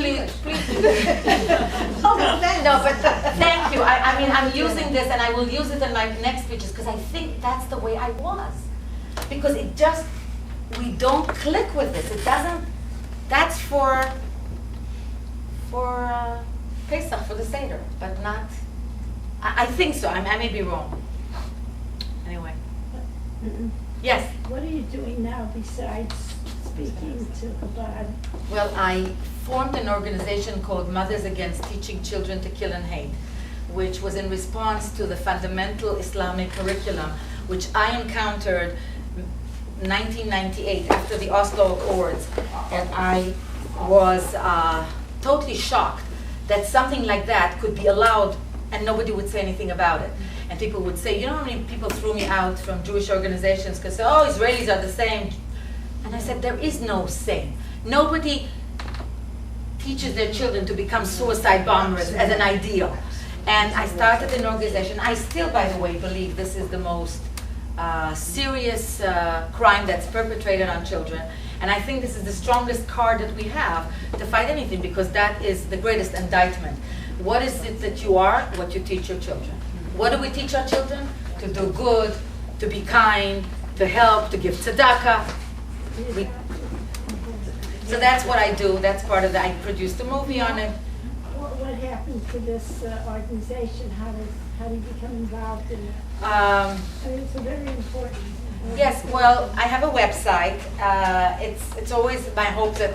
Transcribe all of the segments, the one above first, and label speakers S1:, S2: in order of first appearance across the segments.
S1: please, please.
S2: No, but thank you. I mean, I'm using this and I will use it in my next speeches because I think that's the way I was. Because it just, we don't click with this. It doesn't, that's for Pesach, for the Seder, but not, I think so. I may be wrong. Anyway. Yes?
S3: What are you doing now besides speaking to Chabad?
S2: Well, I formed an organization called Mothers Against Teaching Children to Kill and Hate, which was in response to the fundamental Islamic curriculum, which I encountered 1998 after the Oslo Accords, and I was totally shocked that something like that could be allowed and nobody would say anything about it. And people would say, you know how many people threw me out from Jewish organizations because, oh, Israelis are the same. And I said, there is no same. Nobody teaches their children to become suicide bombers as an ideal. And I started an organization. I still, by the way, believe this is the most serious crime that's perpetrated on children. And I think this is the strongest card that we have to fight anything, because that is the greatest indictment. What is it that you are? What you teach your children. What do we teach our children? To do good, to be kind, to help, to give tzedakah. So that's what I do. That's part of that. I produced a movie on it.
S3: What happened to this organization? How do you become involved in it? I mean, it's a very important.
S2: Yes, well, I have a website. It's always my hope that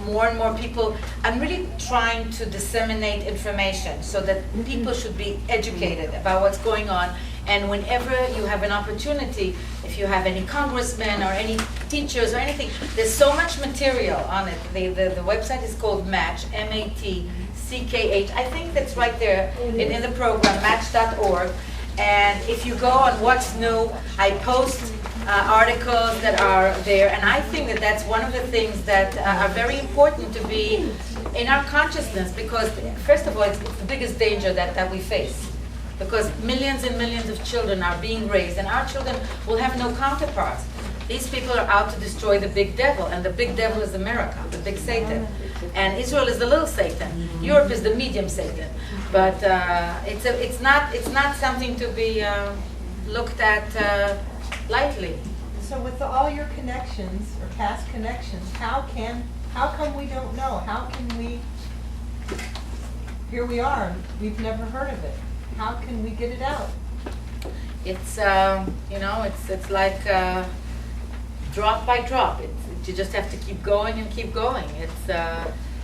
S2: more and more people, I'm really trying to disseminate information so that people should be educated about what's going on. And whenever you have an opportunity, if you have any congressmen or any teachers or anything, there's so much material on it. The website is called Match, M-A-T-C-K-H. I think that's right there in the program, match.org. And if you go on What's New, I post articles that are there, and I think that that's one of the things that are very important to be in our consciousness, because first of all, it's the biggest danger that we face, because millions and millions of children are being raised, and our children will have no counterparts. These people are out to destroy the big devil, and the big devil is America, the big Satan. And Israel is the little Satan. Europe is the medium Satan. But it's not something to be looked at lightly.
S4: So with all your connections or past connections, how come we don't know? How can we? Here we are. We've never heard of it. How can we get it out?
S2: It's it's like drop by drop. You just have to keep going and keep going.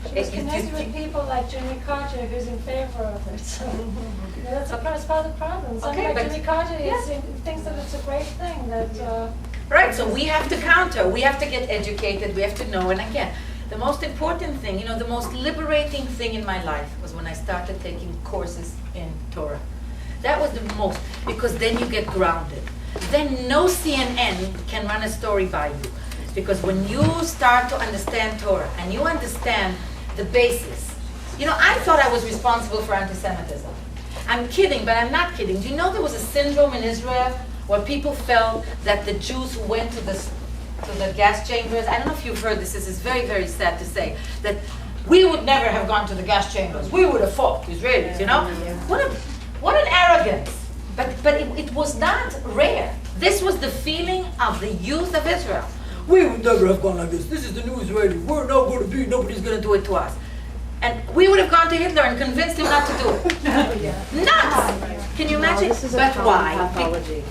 S5: She was connected with people like Jimmy Carter, who's in favor of it. So that's part of the problem. Somebody like Jimmy Carter thinks that it's a great thing.
S2: Right, so we have to counter. We have to get educated. We have to know. And again, the most important thing, the most liberating thing in my life was when I started taking courses in Torah. That was the most, because then you get grounded. Then no CNN can run a story by you. Because when you start to understand Torah and you understand the basis, I thought I was responsible for anti-Semitism. I'm kidding, but I'm not kidding. Do you know there was a syndrome in Israel where people felt that the Jews who went to the gas chambers, I don't know if you've heard this is very, very sad to say, that we would never have gone to the gas chambers. We would have fought the Israelis, What an arrogance. But it was not rare. This was the feeling of the youth of Israel. We would never have gone like this. This is the new Israeli. We're not going to be, nobody's going to do it to us. And we would have gone to Hitler and convinced him not to do it. Nuts! Can you imagine?
S6: This is a common pathology.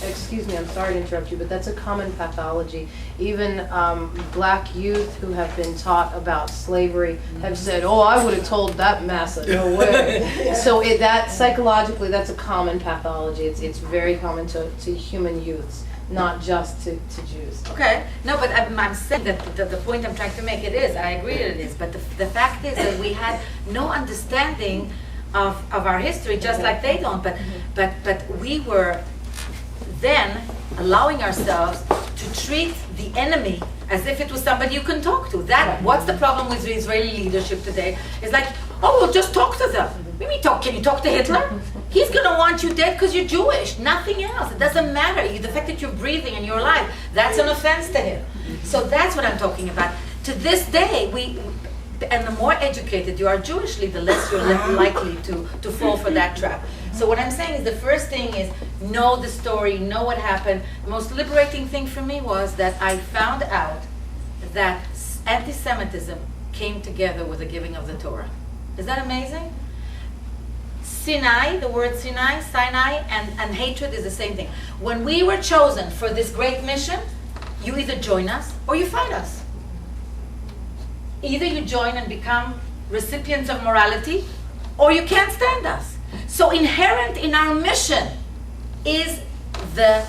S6: Excuse me, I'm sorry to interrupt you, but that's a common pathology. Even black youth who have been taught about slavery have said, oh, I would have told that massa, no way. So that psychologically, that's a common pathology. It's very common to human youths, not just to Jews.
S2: Okay, no, but I'm saying that the point I'm trying to make, I agree that it is, but the fact is that we had no understanding of our history, just like they don't, but we were then allowing ourselves to treat the enemy as if it was somebody you can talk to. What's the problem with the Israeli leadership today? It's like, oh, well, just talk to them. Can you talk to Hitler? He's going to want you dead because you're Jewish. Nothing else. It doesn't matter. The fact that you're breathing and you're alive, that's an offense to him. So that's what I'm talking about. To this day, and the more educated you are Jewishly, the less you're likely to fall for that trap. So what I'm saying is the first thing is know the story, know what happened. The most liberating thing for me was that I found out that anti-Semitism came together with the giving of the Torah. Is that amazing? Sinai, the word Sinai, and hatred is the same thing. When we were chosen for this great mission, you either join us or you fight us. Either you join and become recipients of morality, or you can't stand us. So inherent in our mission is the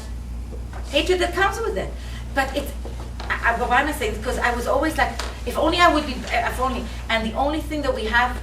S2: hatred that comes with it. But it's, why am I saying this? Because I was always like, if only I would be, if only. And the only thing that we have